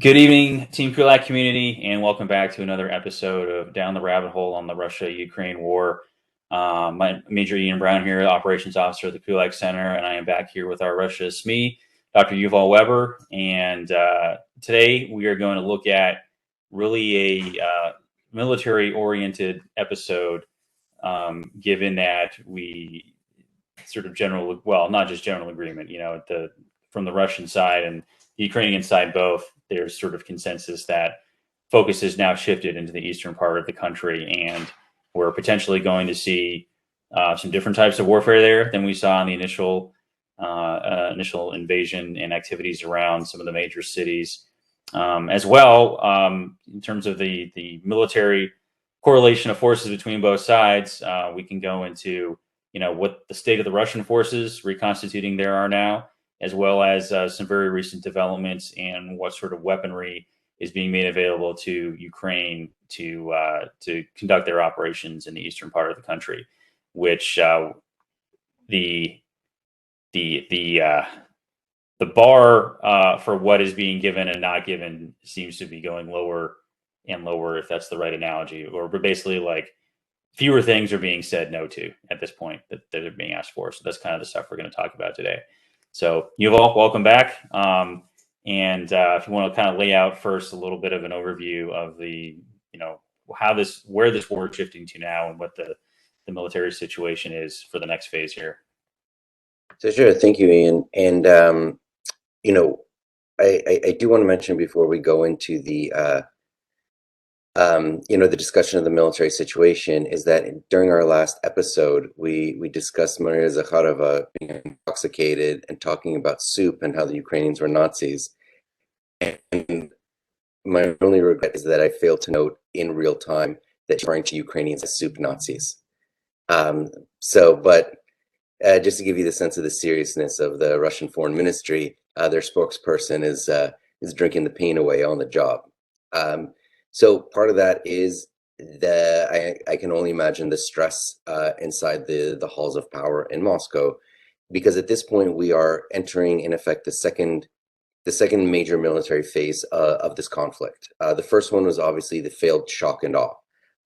Good evening, Team Krulak community, and welcome back to another episode of Down the Rabbit Hole on the Russia-Ukraine War. My Major Ian Brown here, Operations Officer at the Krulak Center, and I am back here with our Russia SME, Dr. Yuval Weber. And today we are going to look at really a military-oriented episode, given that we sort of not just general agreement, from the Russian side and the Ukrainian side both, there's sort of consensus that focus has now shifted into the eastern part of the country, and we're potentially going to see some different types of warfare there than we saw in the initial invasion and activities around some of the major cities. As well, in terms of the military correlation of forces between both sides, we can go into what the state of the Russian forces reconstituting there are now, as well as some very recent developments and what sort of weaponry is being made available to Ukraine to conduct their operations in the eastern part of the country, which the bar for what is being given and not given seems to be going lower and lower, if that's the right analogy, or basically like fewer things are being said no to at this point that are being asked for. So that's kind of the stuff we're going to talk about today. So Yuval, welcome back. And if you want to kind of lay out first a little bit of an overview of where this war is shifting to now and what the military situation is for the next phase here. So sure, thank you, Ian. And I do want to mention before we go into the the discussion of the military situation is that during our last episode, we discussed Maria Zakharova being intoxicated and talking about soup and how the Ukrainians were Nazis. And my only regret is that I failed to note in real time that she's referring to Ukrainians as soup Nazis. Just to give you the sense of the seriousness of the Russian Foreign Ministry, their spokesperson is drinking the pain away on the job. So part of that is I can only imagine the stress inside the halls of power in Moscow, because at this point we are entering, in effect, the second major military phase of this conflict. The first one was obviously the failed shock and awe.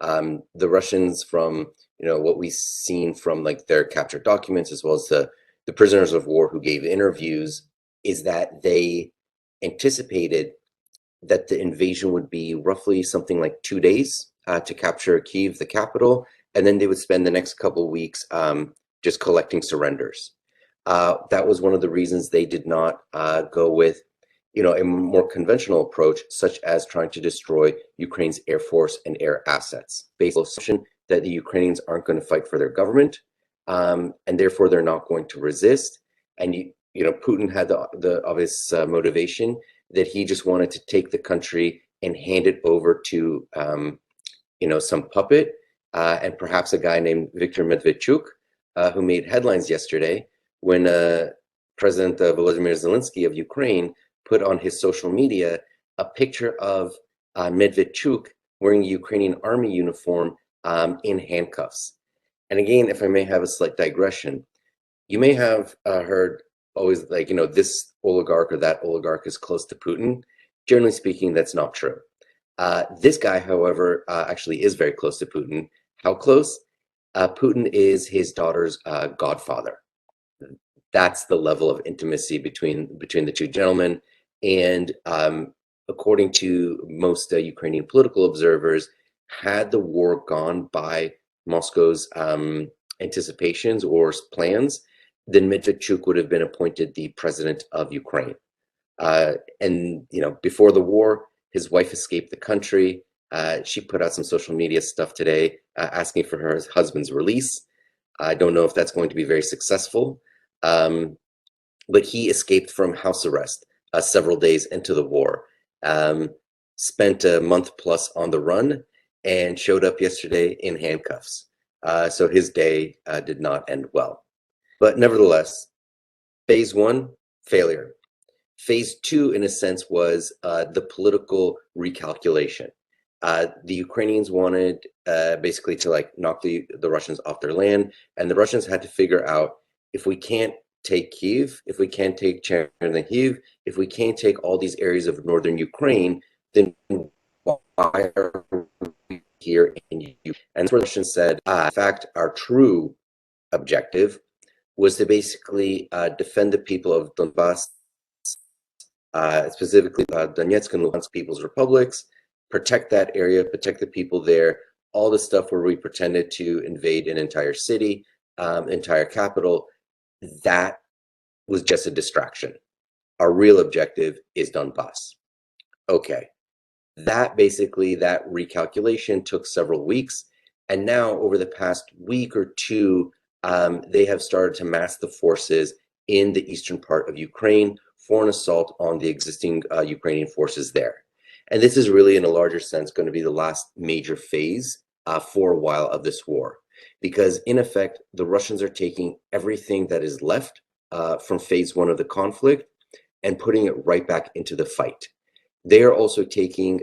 The Russians, from what we've seen from like their captured documents, as well as the prisoners of war who gave interviews, is that they anticipated that the invasion would be roughly something like 2 days to capture Kyiv, the capital, and then they would spend the next couple of weeks just collecting surrenders. That was one of the reasons they did not go with a more conventional approach, such as trying to destroy Ukraine's air force and air assets, based on the assumption that the Ukrainians aren't going to fight for their government, and therefore they're not going to resist. And Putin had the obvious motivation that he just wanted to take the country and hand it over to, some puppet, and perhaps a guy named Viktor Medvedchuk, who made headlines yesterday when President Volodymyr Zelensky of Ukraine put on his social media a picture of Medvedchuk wearing a Ukrainian army uniform in handcuffs. And again, if I may have a slight digression, you may have heard always this oligarch or that oligarch is close to Putin. Generally speaking, that's not true. This guy, however, actually is very close to Putin. How close? Putin is his daughter's godfather. That's the level of intimacy between the two gentlemen. And according to most Ukrainian political observers, had the war gone by Moscow's anticipations or plans, then Medvedchuk would have been appointed the president of Ukraine. And before the war, his wife escaped the country. She put out some social media stuff today asking for her husband's release. I don't know if that's going to be very successful, but he escaped from house arrest several days into the war, spent a month plus on the run, and showed up yesterday in handcuffs. So his day did not end well. But nevertheless, phase one, failure. Phase two, in a sense, was the political recalculation. The Ukrainians wanted basically to knock the Russians off their land, and the Russians had to figure out, if we can't take Kyiv, if we can't take Chernihiv, if we can't take all these areas of northern Ukraine, then why are we here in Ukraine? And the Russians said, in fact, our true objective was to basically defend the people of Donbass, specifically Donetsk and Luhansk People's Republics, protect that area, protect the people there, all the stuff where we pretended to invade an entire city, entire capital. That was just a distraction. Our real objective is Donbass. Okay. That recalculation took several weeks. And now over the past week or two, they have started to mass the forces in the eastern part of Ukraine for an assault on the existing Ukrainian forces there. And this is really, in a larger sense, going to be the last major phase for a while of this war. Because in effect, the Russians are taking everything that is left from phase one of the conflict and putting it right back into the fight. They are also taking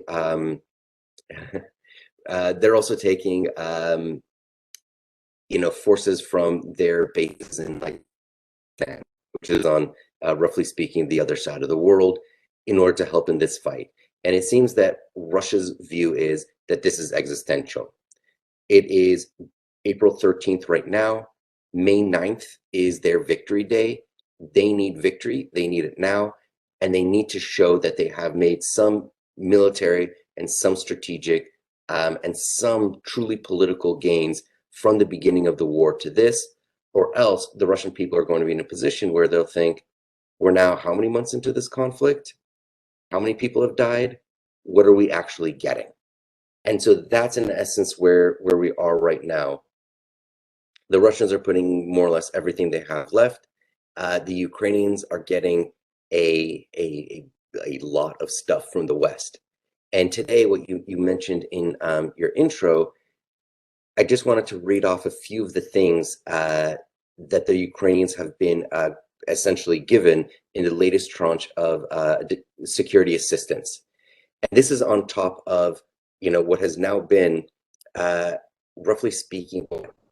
forces from their bases in Pakistan, which is on roughly speaking the other side of the world, in order to help in this fight. And it seems that Russia's view is that this is existential. It is April 13th right now. May 9th is their victory day. They need victory. They need it now. And they need to show that they have made some military and some strategic and some truly political gains from the beginning of the war to this, or else the Russian people are going to be in a position where they'll think, we're now how many months into this conflict? How many people have died? What are we actually getting? And so that's in essence where we are right now. The Russians are putting more or less everything they have left. The Ukrainians are getting a lot of stuff from the West. And today, what you mentioned in your intro, I just wanted to read off a few of the things that the Ukrainians have been essentially given in the latest tranche of security assistance. And this is on top of, what has now been, roughly speaking,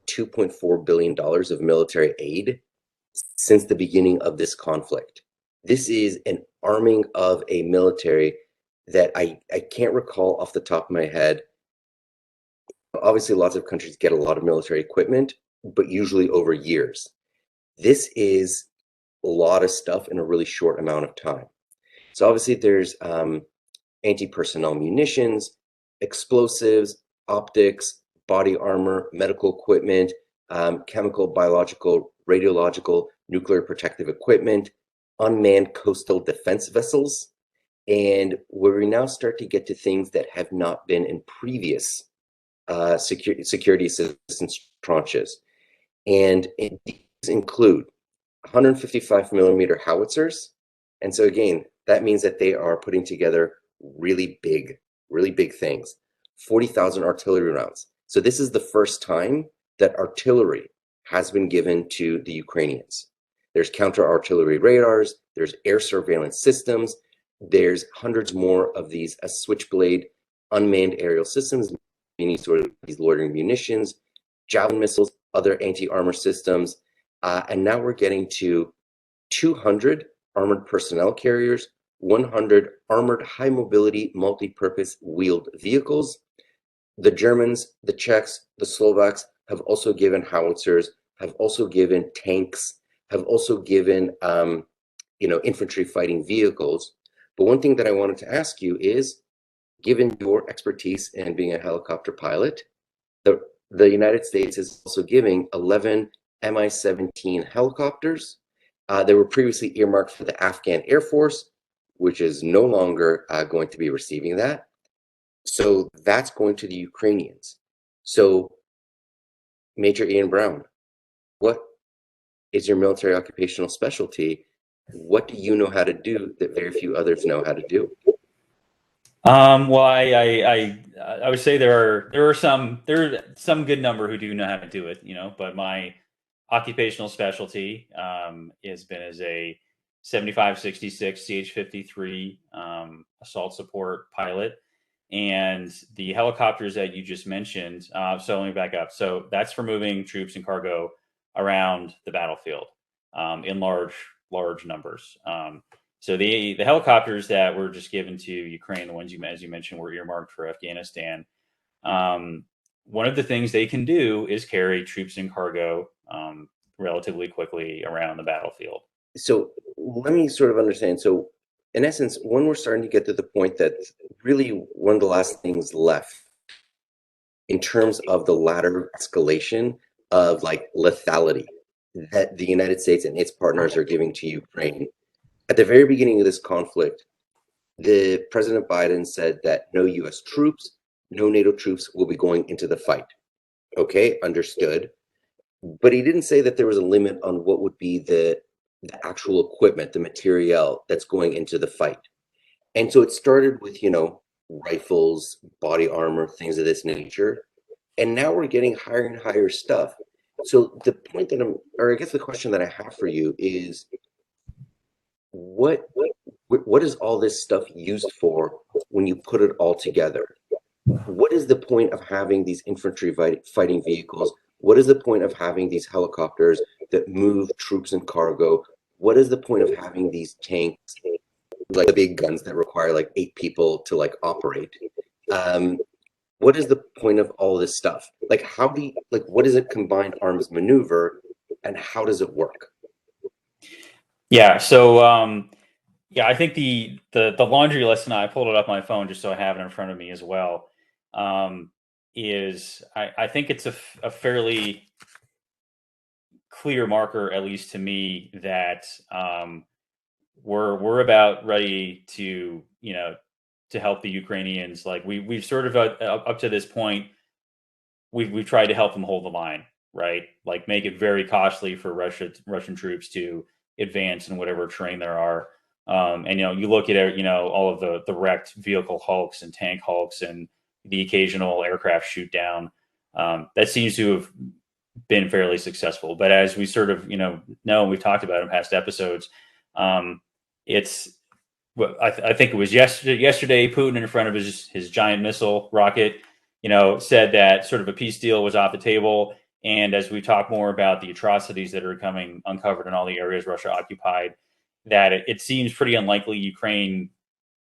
$2.4 billion of military aid since the beginning of this conflict. This is an arming of a military that I can't recall off the top of my head. Obviously, lots of countries get a lot of military equipment, but usually over years. This is a lot of stuff in a really short amount of time. So obviously there's anti-personnel munitions, explosives, optics, body armor, medical equipment, chemical, biological, radiological, nuclear protective equipment, unmanned coastal defense vessels, and where we now start to get to things that have not been in previous security assistance tranches. And these include 155 millimeter howitzers. And so again, that means that they are putting together really big things. 40,000 artillery rounds. So this is the first time that artillery has been given to the Ukrainians. There's counter-artillery radars, there's air surveillance systems, there's hundreds more of these switchblade unmanned aerial systems, meaning sort of these loitering munitions, javelin missiles, other anti-armor systems, and now we're getting to 200 armored personnel carriers, 100 armored high-mobility multi-purpose wheeled vehicles. The Germans, the Czechs, the Slovaks have also given howitzers, have also given tanks, have also given infantry fighting vehicles. But one thing that I wanted to ask you is, given your expertise in being a helicopter pilot, the United States is also giving 11 Mi-17 helicopters. They were previously earmarked for the Afghan Air Force, which is no longer going to be receiving that. So that's going to the Ukrainians. So Major Ian Brown, what is your military occupational specialty? What do you know how to do that very few others know how to do? Well, I would say there are some good number who do know how to do it, but my occupational specialty has been as a 7566 CH-53 assault support pilot, and the helicopters that you just mentioned. So let me back up. So that's for moving troops and cargo around the battlefield. in large numbers. So the helicopters that were just given to Ukraine, the ones as you mentioned, were earmarked for Afghanistan. One of the things they can do is carry troops and cargo relatively quickly around the battlefield. So let me sort of understand. So in essence, when we're starting to get to the point that really one of the last things left in terms of the latter escalation of like lethality that the United States and its partners are giving to Ukraine. At the very beginning of this conflict, the President Biden said that no US troops, no NATO troops will be going into the fight. Okay, understood. But he didn't say that there was a limit on what would be the actual equipment, the materiel that's going into the fight. And so it started with, rifles, body armor, things of this nature. And now we're getting higher and higher stuff. So the point that or I guess the question that I have for you is, what is all this stuff used for when you put it all together? What is the point of having these infantry fighting vehicles? What is the point of having these helicopters that move troops and cargo? What is the point of having these tanks, like the big guns that require like 8 people to like operate? What is the point of all this stuff? Like, what is a combined arms maneuver, and how does it work? Yeah. So I think the laundry list, and I pulled it up on my phone just so I have it in front of me as well. Is I think it's a fairly clear marker, at least to me, that we're about ready to to help the Ukrainians. Like we've sort of up to this point, we've tried to help them hold the line, right? Like make it very costly for Russian troops to advance in whatever terrain there are. And you look at all of the wrecked vehicle hulks and tank hulks and the occasional aircraft shoot down. That seems to have been fairly successful. But as we sort of know, we've talked about in past episodes, it's I think it was yesterday Putin, in front of his giant missile rocket, said that sort of a peace deal was off the table. And as we talk more about the atrocities that are coming uncovered in all the areas Russia occupied, that it seems pretty unlikely Ukraine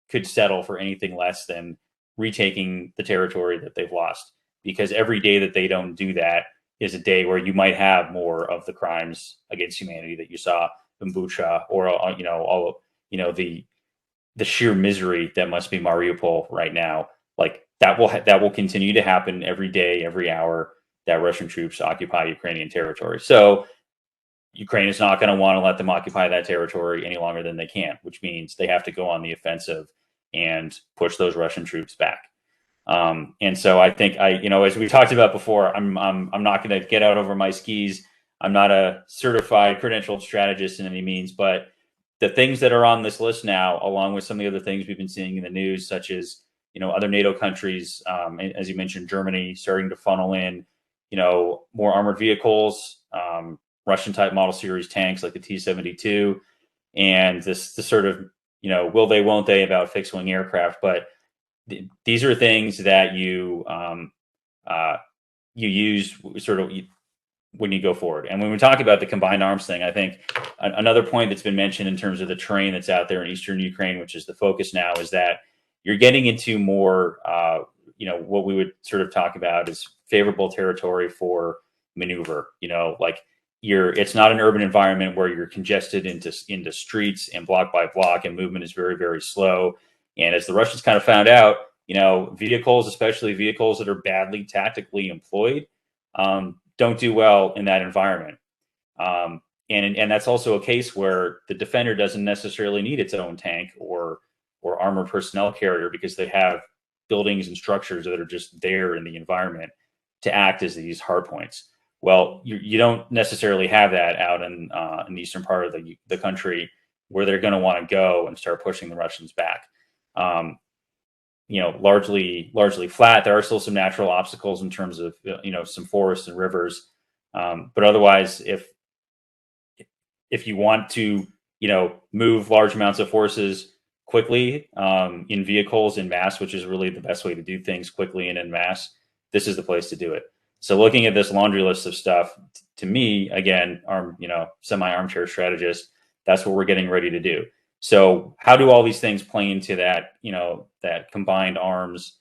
could settle for anything less than retaking the territory that they've lost. Because every day that they don't do that is a day where you might have more of the crimes against humanity that you saw in Bucha, or the sheer misery that must be Mariupol right now. Like that will continue to happen every day, every hour that Russian troops occupy Ukrainian territory. So Ukraine is not going to want to let them occupy that territory any longer than they can, which means they have to go on the offensive and push those Russian troops back. And so I think as we talked about before, I'm not going to get out over my skis. I'm not a certified credentialed strategist in any means, but the things that are on this list now, along with some of the other things we've been seeing in the news, such as other NATO countries, as you mentioned, Germany starting to funnel in more armored vehicles, Russian type model series tanks like the T-72, and this sort of will they won't they about fixed wing aircraft. But these are things that you use sort of when you go forward. And when we talk about the combined arms thing, I think another point that's been mentioned in terms of the terrain that's out there in eastern Ukraine, which is the focus now, is that you're getting into more, what we would sort of talk about is favorable territory for maneuver. It's not an urban environment where you're congested into streets and block by block, and movement is very, very slow. And as the Russians kind of found out, vehicles, especially vehicles that are badly tactically employed, don't do well in that environment. And that's also a case where the defender doesn't necessarily need its own tank or armored personnel carrier, because they have buildings and structures that are just there in the environment to act as these hard points. Well, you don't necessarily have that out in the eastern part of the country, where they're going to want to go and start pushing the Russians back. Largely flat. There are still some natural obstacles in terms of some forests and rivers, but otherwise, if you want to move large amounts of forces quickly in vehicles in mass, which is really the best way to do things quickly and in mass, this is the place to do it. So looking at this laundry list of stuff, to me, again, semi-armchair strategist, that's what we're getting ready to do. So how do all these things play into that, that combined arms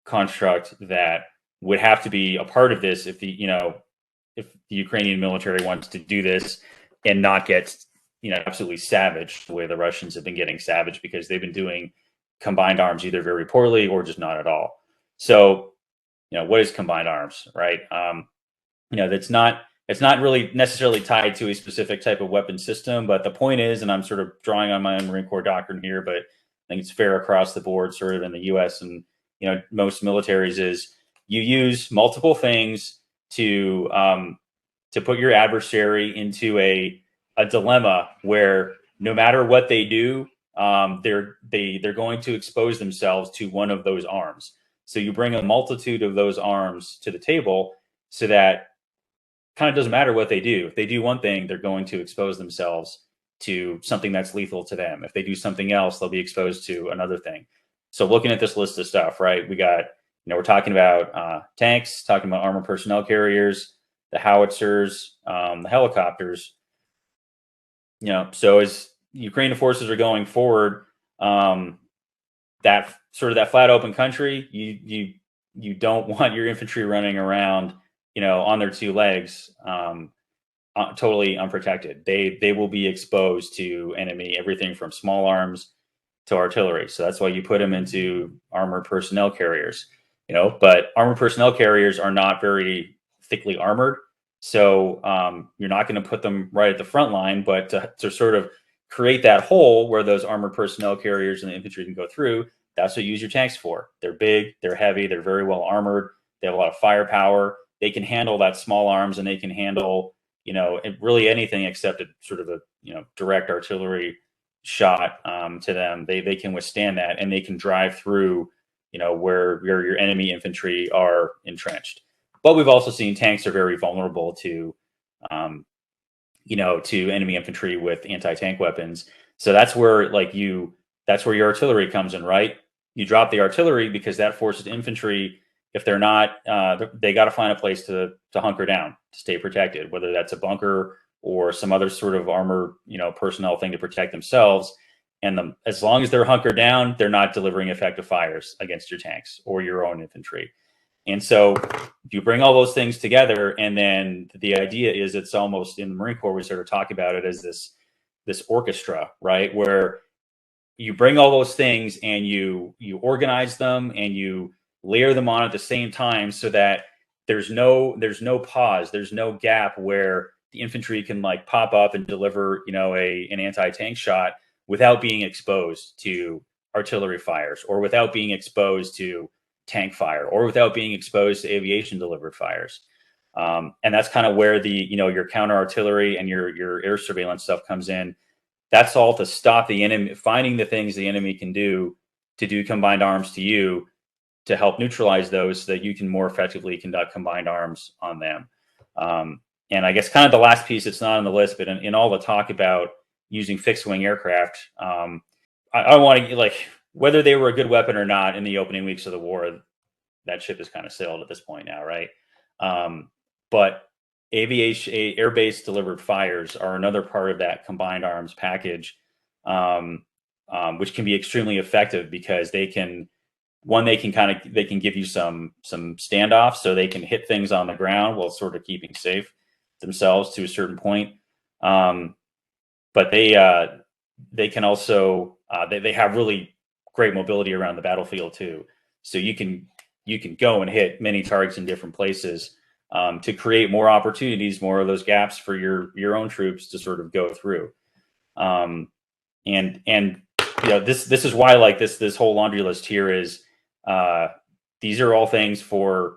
construct that would have to be a part of this if if the Ukrainian military wants to do this and not get, absolutely savaged the way the Russians have been getting savaged, because they've been doing combined arms either very poorly or just not at all. So, what is combined arms, right? It's not really necessarily tied to a specific type of weapon system, but the point is, and I'm sort of drawing on my own Marine Corps doctrine here, but I think it's fair across the board, sort of in the U.S. and most militaries, is you use multiple things to put your adversary into a dilemma where no matter what they do, they're going to expose themselves to one of those arms. So you bring a multitude of those arms to the table, so that kind of doesn't matter what they do. If they do one thing, they're going to expose themselves to something that's lethal to them. If they do something else, they'll be exposed to another thing. So looking at this list of stuff, right, we got, we're talking about tanks, talking about armored personnel carriers, the howitzers, the helicopters. So as Ukrainian forces are going forward, that sort of that flat open country, you don't want your infantry running around, on their two legs, totally unprotected. They will be exposed to enemy, everything from small arms to artillery. So that's why you put them into armored personnel carriers. But armored personnel carriers are not very thickly armored. So you're not going to put them right at the front line, but to sort of create that hole where those armored personnel carriers and the infantry can go through, that's what you use your tanks for. They're big, they're heavy, they're very well armored, they have a lot of firepower. They can handle that small arms, and they can handle, really anything except a sort of a, direct artillery shot to them. They can withstand that, and they can drive through, where your enemy infantry are entrenched. But we've also seen tanks are very vulnerable to, to enemy infantry with anti-tank weapons. So that's where that's where your artillery comes in, right? You drop the artillery because that forces infantry, if they're not, they got to find a place to hunker down, to stay protected, whether that's a bunker or some other sort of armor, personnel thing to protect themselves. And as long as they're hunkered down, they're not delivering effective fires against your tanks or your own infantry. And so you bring all those things together, and then the idea is, it's almost, in the Marine Corps, we sort of talk about it as this orchestra, right? Where you bring all those things and you organize them and you layer them on at the same time, so that there's no pause, there's no gap where the infantry can pop up and deliver, an anti-tank shot without being exposed to artillery fires, or without being exposed to tank fire, or without being exposed to aviation delivered fires. And that's kind of where the, your counter artillery and your air surveillance stuff comes in. That's all to stop the enemy, finding the things the enemy can do to do combined arms to you, to help neutralize those, so that you can more effectively conduct combined arms on them. And I guess kind of the last piece, it's not on the list, but in all the talk about using fixed wing aircraft, I want to, whether they were a good weapon or not in the opening weeks of the war, that ship has kind of sailed at this point now, right? But aviation, air-based delivered fires are another part of that combined arms package, which can be extremely effective, because they can give you some standoffs, so they can hit things on the ground while sort of keeping safe themselves to a certain point. But they can also they have really great mobility around the battlefield too. So you can go and hit many targets in different places, to create more opportunities, more of those gaps for your own troops to sort of go through. And this is why this whole laundry list here is, these are all things for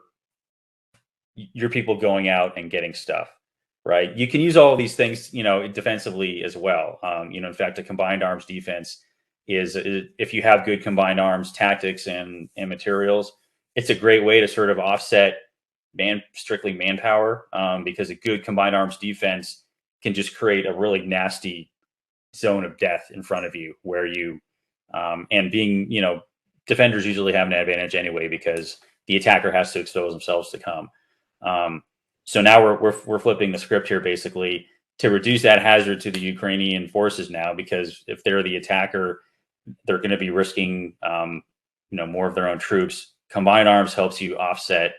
your people going out and getting stuff, right? You can use all of these things, defensively as well. In fact, a combined arms defense is, if you have good combined arms tactics and materials, it's a great way to sort of offset strictly manpower, because a good combined arms defense can just create a really nasty zone of death in front of you, where you, and being, defenders usually have an advantage anyway, because the attacker has to expose themselves to come. So now we're flipping the script here, basically, to reduce that hazard to the Ukrainian forces now, because if they're the attacker, they're going to be risking more of their own troops. Combined arms helps you offset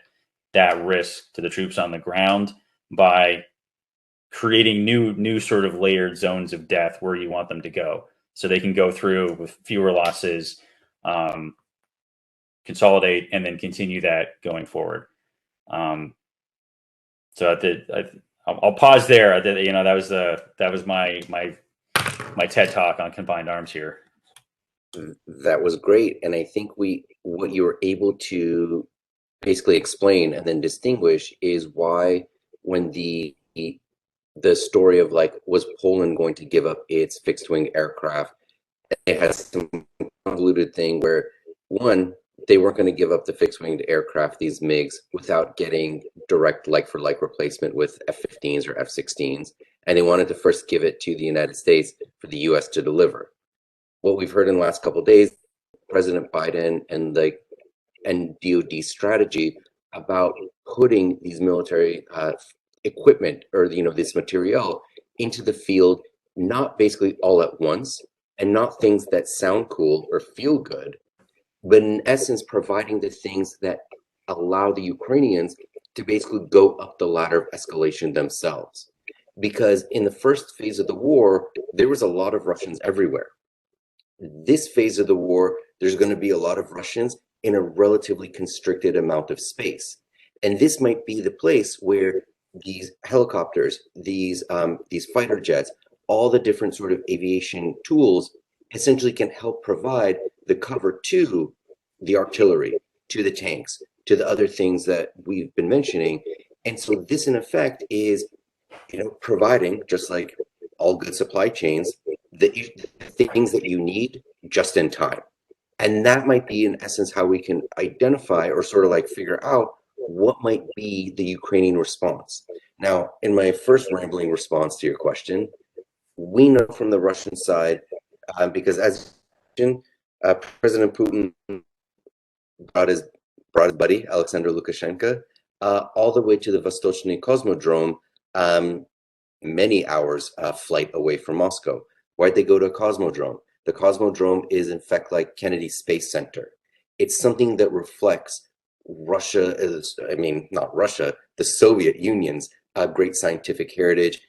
that risk to the troops on the ground by creating new sort of layered zones of death where you want them to go, so they can go through with fewer losses, consolidate, and then continue that going forward. So I'll pause there. That was my TED talk on combined arms here. That was great, and I think what you were able to basically explain and then distinguish is why, when the story of like, was Poland going to give up its fixed wing aircraft, it has some convoluted thing where, one, they weren't going to give up the fixed winged aircraft, these MiGs, without getting direct like for like replacement with F-15s or F-16s, and they wanted to first give it to the United States for the US to deliver. What we've heard in the last couple of days, President Biden and DoD strategy about putting these military equipment, or this material, into the field, not basically all at once, and not things that sound cool or feel good, but in essence providing the things that allow the Ukrainians to basically go up the ladder of escalation themselves. Because in the first phase of the war, there was a lot of Russians everywhere. This phase of the war, there's going to be a lot of Russians in a relatively constricted amount of space. And this might be the place where these helicopters, these fighter jets, all the different sort of aviation tools essentially can help provide the cover to the artillery, to the tanks, to the other things that we've been mentioning. And so this, in effect, is providing, just like all good supply chains, the things that you need just in time. And that might be, in essence, how we can identify or sort of like figure out what might be the Ukrainian response. Now, in my first rambling response to your question, we know from the Russian side, because as President Putin brought his buddy, Alexander Lukashenko, all the way to the Vostochny Cosmodrome, many hours flight away from Moscow. Why'd they go to a Cosmodrome? The Cosmodrome is, in fact, like Kennedy Space Center. It's something that reflects not Russia, the Soviet Union's great scientific heritage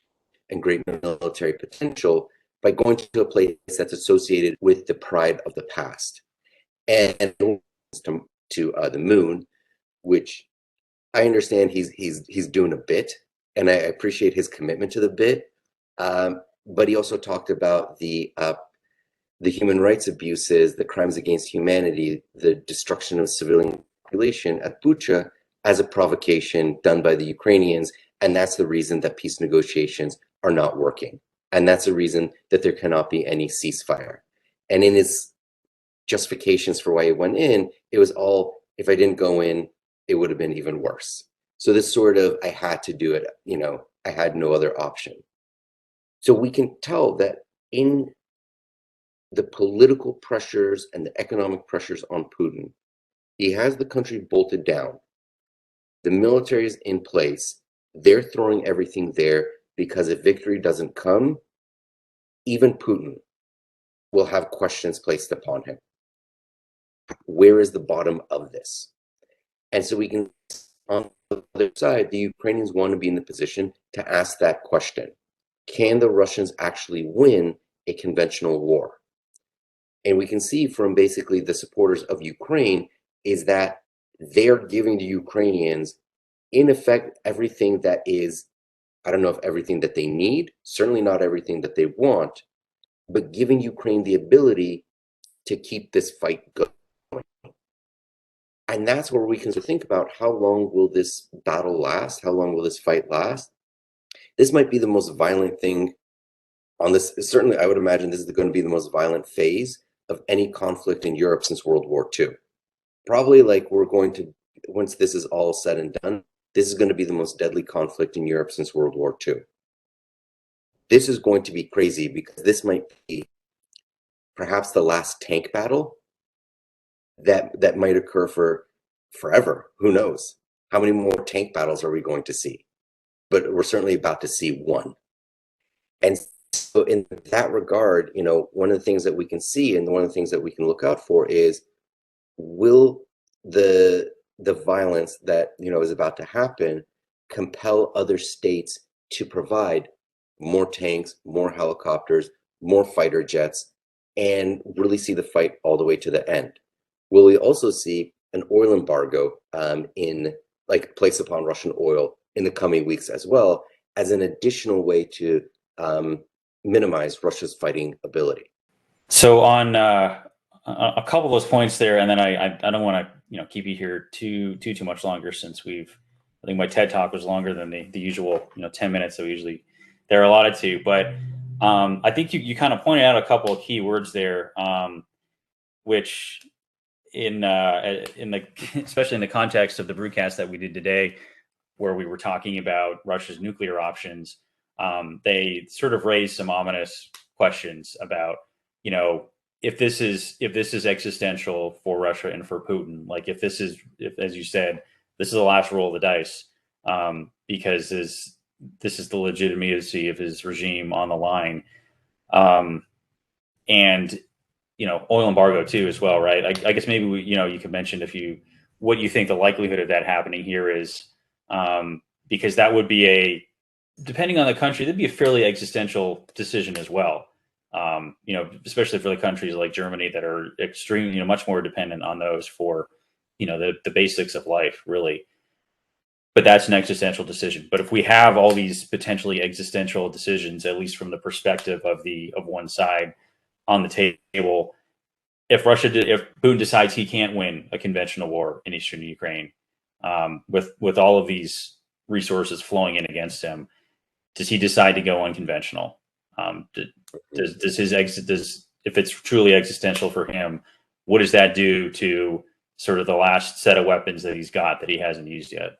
and great military potential, by going to a place that's associated with the pride of the past. And to the moon, which I understand he's doing a bit, and I appreciate his commitment to the bit. But he also talked about the human rights abuses, the crimes against humanity, the destruction of civilian population at Bucha as a provocation done by the Ukrainians, and that's the reason that peace negotiations are not working, and that's the reason that there cannot be any ceasefire. And in his justifications for why he went in, it was all, if I didn't go in, it would have been even worse. So this sort of, I had to do it, I had no other option. So we can tell that in the political pressures and the economic pressures on Putin, he has the country bolted down. The military is in place. They're throwing everything there, because if victory doesn't come, even Putin will have questions placed upon him. Where is the bottom of this? And so we can, on the other side, the Ukrainians want to be in the position to ask that question. Can the Russians actually win a conventional war? And we can see from basically the supporters of Ukraine is that they're giving the Ukrainians, in effect, everything that is, I don't know if everything that they need, certainly not everything that they want, but giving Ukraine the ability to keep this fight going. And that's where we can think about, how long will this battle last? How long will this fight last? This might be the most violent thing on this. Certainly, I would imagine this is going to be the most violent phase of any conflict in Europe since World War II. Probably, like, we're going to, once this is all said and done, this is going to be the most deadly conflict in Europe since World War II. This is going to be crazy, because this might be perhaps the last tank battle that might occur for forever. Who knows? How many more tank battles are we going to see? But we're certainly about to see one. And so in that regard, one of the things that we can see and one of the things that we can look out for is, will the violence that is about to happen compel other states to provide more tanks, more helicopters, more fighter jets, and really see the fight all the way to the end? Will we also see an oil embargo in placed upon Russian oil in the coming weeks as well, as an additional way to minimize Russia's fighting ability? So on a couple of those points there, and then I don't want to keep you here too much longer, since I think my TED talk was longer than the usual 10 minutes that we usually they're allotted to. But I think you kind of pointed out a couple of key words there, which in the especially in the context of the broadcast that we did today, where we were talking about Russia's nuclear options, they sort of raised some ominous questions about, if this is existential for Russia and for Putin, like if as you said, this is the last roll of the dice, because this is the legitimacy of his regime on the line, and oil embargo too as well, right? I guess maybe you could mention what you think the likelihood of that happening here is, because that would be depending on the country, that'd be a fairly existential decision as well. Especially for the countries like Germany that are extremely, much more dependent on those for, the basics of life, really. But that's an existential decision. But if we have all these potentially existential decisions, at least from the perspective of one side on the table, if Putin decides he can't win a conventional war in eastern Ukraine, with all of these resources flowing in against him, does he decide to go unconventional? If it's truly existential for him, what does that do to sort of the last set of weapons that he's got that he hasn't used yet?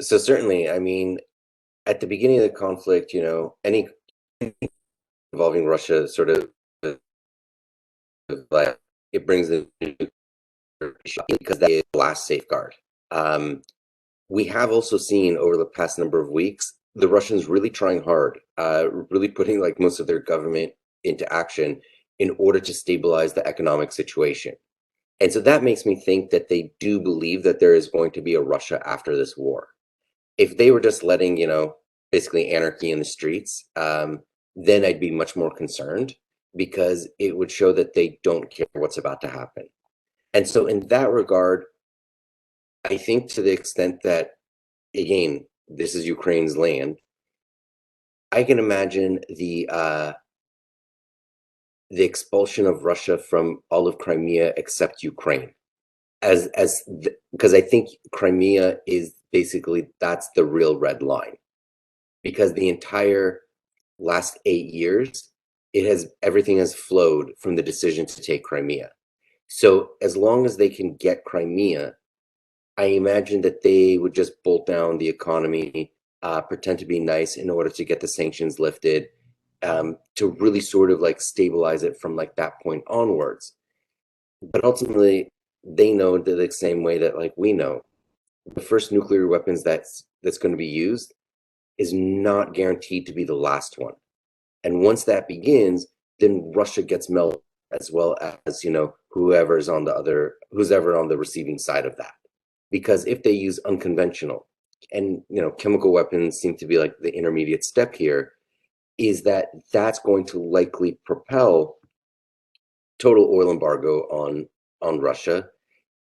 So certainly, I mean, at the beginning of the conflict, any involving Russia sort of like it brings the because that is the last safeguard. We have also seen over the past number of weeks the Russians really trying hard, really putting like most of their government into action in order to stabilize the economic situation. And so that makes me think that they do believe that there is going to be a Russia after this war. If they were just letting, basically anarchy in the streets, then I'd be much more concerned, because it would show that they don't care what's about to happen. And so in that regard, I think to the extent that, again, this is Ukraine's land, I can imagine the expulsion of Russia from all of Crimea except Ukraine, because I think Crimea is basically, that's the real red line, because the entire last 8 years, everything has flowed from the decision to take Crimea. So as long as they can get Crimea, I imagine that they would just bolt down the economy, pretend to be nice in order to get the sanctions lifted, to really sort of like stabilize it from like that point onwards. But ultimately, they know that the same way that like we know, the first nuclear weapons that's going to be used is not guaranteed to be the last one. And once that begins, then Russia gets melted, as well as whoever's on who's ever on the receiving side of that. Because if they use unconventional, and chemical weapons seem to be like the intermediate step here, is that's going to likely propel total oil embargo on Russia.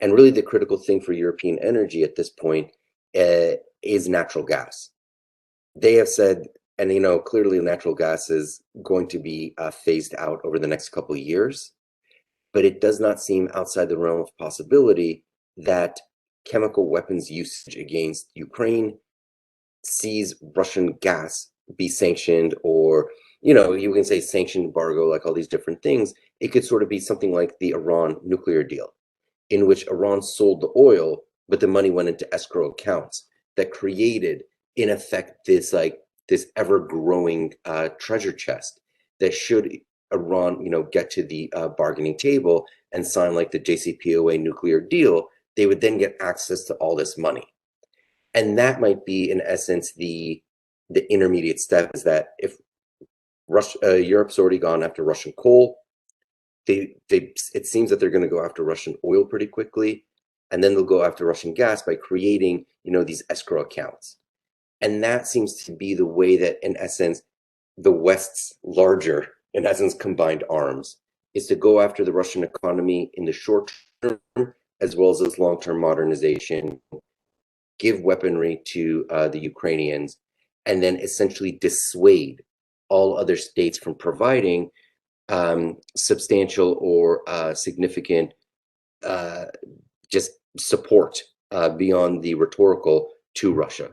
And really the critical thing for European energy at this point is natural gas. They have said, and clearly natural gas is going to be phased out over the next couple of years, but it does not seem outside the realm of possibility that chemical weapons usage against Ukraine sees Russian gas be sanctioned, or you can say sanctioned embargo, like all these different things. It could sort of be something like the Iran nuclear deal, in which Iran sold the oil, but the money went into escrow accounts that created, in effect, this ever-growing treasure chest that should Iran, get to the bargaining table and sign like the JCPOA nuclear deal, they would then get access to all this money. And that might be, in essence, the intermediate step, is that if Europe's already gone after Russian coal, it seems that they're going to go after Russian oil pretty quickly, and then they'll go after Russian gas by creating, these escrow accounts. And that seems to be the way that, in essence, the West's larger, in essence, combined arms is to go after the Russian economy in the short term, as well as its long-term modernization, give weaponry to the Ukrainians, and then essentially dissuade all other states from providing substantial or significant just support beyond the rhetorical to Russia.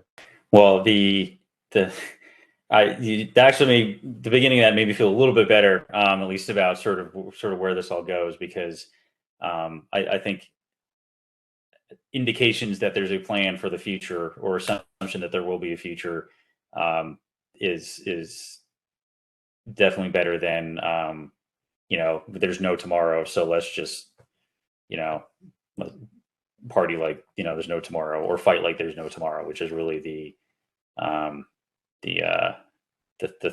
Well, actually made the beginning of that made me feel a little bit better, at least about sort of where this all goes, because I think indications that there's a plan for the future, or assumption that there will be a future, is definitely better than there's no tomorrow, so let's just party like there's no tomorrow, or fight like there's no tomorrow, which is really the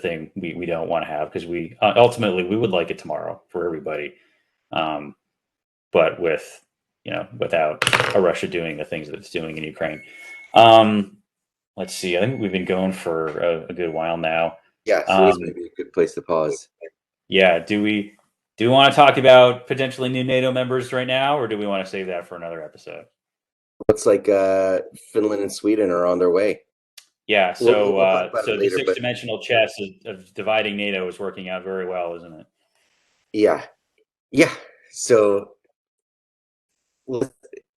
thing we don't want to have, because we ultimately we would like it tomorrow for everybody, but without Russia doing the things that it's doing in Ukraine. Let's see. I think we've been going for a good while now. Yeah, so this might be a good place to pause. Yeah. Do we want to talk about potentially new NATO members right now, or do we want to save that for another episode? Looks like Finland and Sweden are on their way. Yeah. So so the six-dimensional chess of dividing NATO is working out very well, isn't it? Yeah. So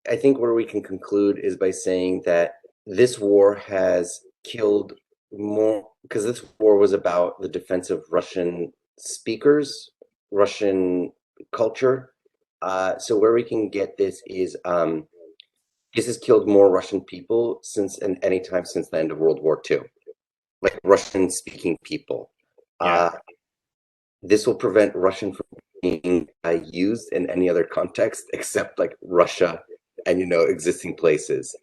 I think where we can conclude is by saying that this war has killed more, because this war was about the defense of Russian speakers, Russian culture. So where we can get this is this has killed more Russian people since any time since the end of World War II, like Russian speaking people. Yeah. This will prevent Russian from being used in any other context except like Russia and existing places.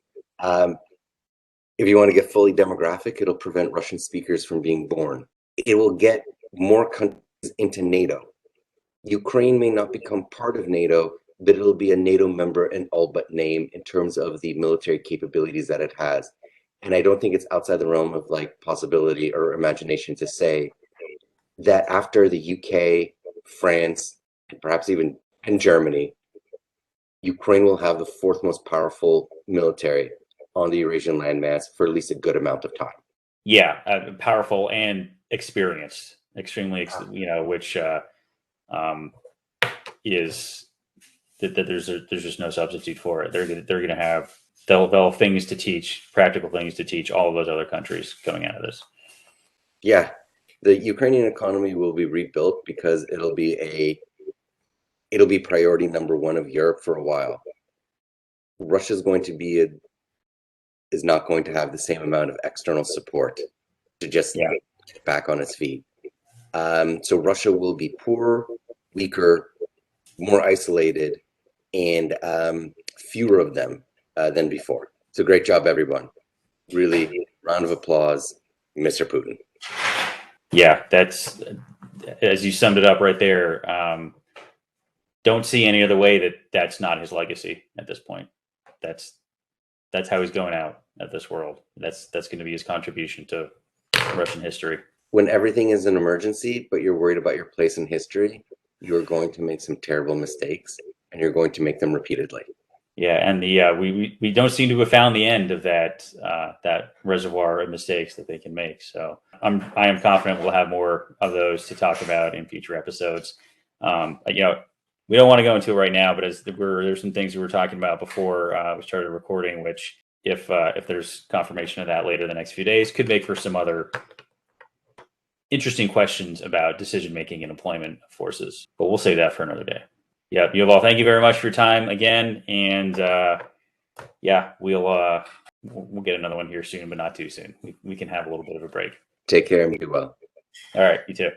If you want to get fully demographic, it'll prevent Russian speakers from being born. It will get more countries into NATO. Ukraine may not become part of NATO, but it'll be a NATO member in all but name in terms of the military capabilities that it has. And I don't think it's outside the realm of like possibility or imagination to say that after the UK, France, and perhaps even in Germany, Ukraine will have the fourth most powerful military on the Eurasian landmass for at least a good amount of time. Yeah, powerful and experienced, extremely, which is that there's just no substitute for it. They'll have things to teach, practical things to teach all of those other countries coming out of this. Yeah, the Ukrainian economy will be rebuilt because it'll be priority number one of Europe for a while. Russia's is not going to have the same amount of external support to just get back on its feet. So Russia will be poorer, weaker, more isolated, and fewer of them than before. So great job, everyone. Really, round of applause, Mr. Putin. Yeah, that's, as you summed it up right there. Don't see any other way that's not his legacy at this point. That's how he's going out at this world. That's going to be his contribution to Russian history. When everything is an emergency, but you're worried about your place in history, you're going to make some terrible mistakes, and you're going to make them repeatedly. Yeah, and we don't seem to have found the end of that reservoir of mistakes that they can make. So I am confident we'll have more of those to talk about in future episodes. We don't want to go into it right now, but there's some things we were talking about before we started recording, which if there's confirmation of that later the next few days, could make for some other interesting questions about decision making and employment of forces. But we'll save that for another day. Yeah, Yuval, thank you very much for your time again, and we'll get another one here soon, but not too soon. We can have a little bit of a break. Take care and be well. All right, you too.